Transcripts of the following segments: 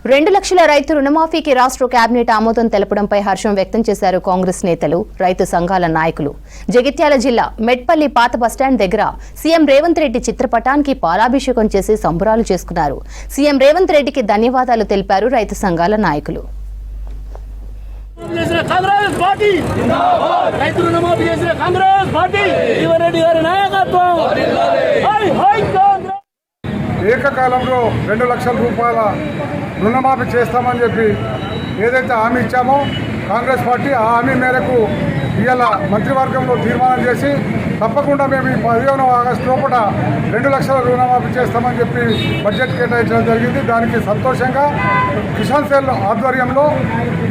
2 లక్షల రైతు రుణమాఫీకి రాష్ట్ర కేబినెట్ ఆమోదం తెలపడంపై హర్షం వ్యక్తం చేశారు కాంగ్రెస్ నేతలు, రైతు సంఘాల నాయకులు. జగిత్యాల జిల్లా మెట్పల్లి పాత బస్టాండ్ దగ్గర సీఎం రేవంత్ రెడ్డి చిత్రపటానికి పాలాభిషేకం చేసి సంబరాలు చేసుకున్నారు. సీఎం రేవంత్ రెడ్డికి ధన్యవాదాలు తెలిపారు రైతు సంఘాల నాయకులు. ఏకకాలంలో 2 లక్షల రూపాయల రుణమాఫీ చేస్తామని చెప్పి ఏదైతే హామీ ఇచ్చామో కాంగ్రెస్ పార్టీ ఆ హామీ మేరకు ఇవాళ మంత్రివర్గంలో తీర్మానం చేసి తప్పకుండా మేము ఈ 15 ఆగస్టు లోపల 2 లక్షల రుణమాఫీ చేస్తామని చెప్పి బడ్జెట్ కేటాయించడం జరిగింది. దానికి సంతోషంగా కిసాన్ సెల్ ఆధ్వర్యంలో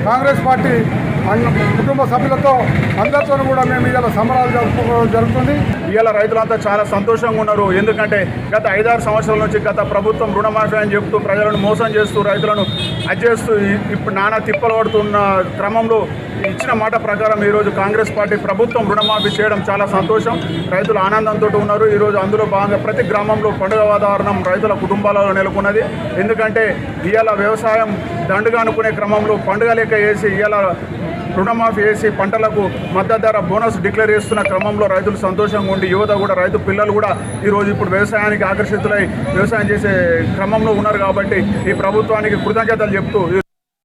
కాంగ్రెస్ పార్టీ కుటుంబ సభ్యులతో అందరితో కూడా మేము ఇవాళ సంబరాలు జరుపుకోవడం జరుగుతుంది. ఇవాళ రైతులంతా చాలా సంతోషంగా ఉన్నారు. ఎందుకంటే గత 5-6 సంవత్సరాల నుంచి గత ప్రభుత్వం రుణమాఫీ అని చెప్తూ ప్రజలను మోసం చేస్తూ రైతులను అడ్చేస్తూ ఇప్పుడు నానా తిప్పలు పడుతున్న క్రమంలో ఇచ్చిన మాట ప్రకారం ఈరోజు కాంగ్రెస్ పార్టీ ప్రభుత్వం రుణమాఫీ చేయడం చాలా సంతోషం. రైతులు ఆనందంతో ఉన్నారు. ఈరోజు అందులో భాగంగా ప్రతి గ్రామంలో పండుగ వాతావరణం రైతుల కుటుంబాలలో నెలకొన్నది. ఎందుకంటే ఇవాళ వ్యవసాయం దండుగా అనుకునే క్రమంలో పండుగ లెక్క వేసి ఇవాళ రుణమాఫీ వేసి పంటలకు మద్దతు ధర బోనస్ డిక్లేర్ చేస్తున్న క్రమంలో రైతులు సంతోషంగా ఉండి యువత కూడా రైతు పిల్లలు కూడా ఈరోజు ఇప్పుడు వ్యవసాయానికి ఆకర్షితులై వ్యవసాయం చేసే క్రమంలో ఉన్నారు. కాబట్టి ఈ ప్రభుత్వానికి కృతజ్ఞతలు చెప్తూ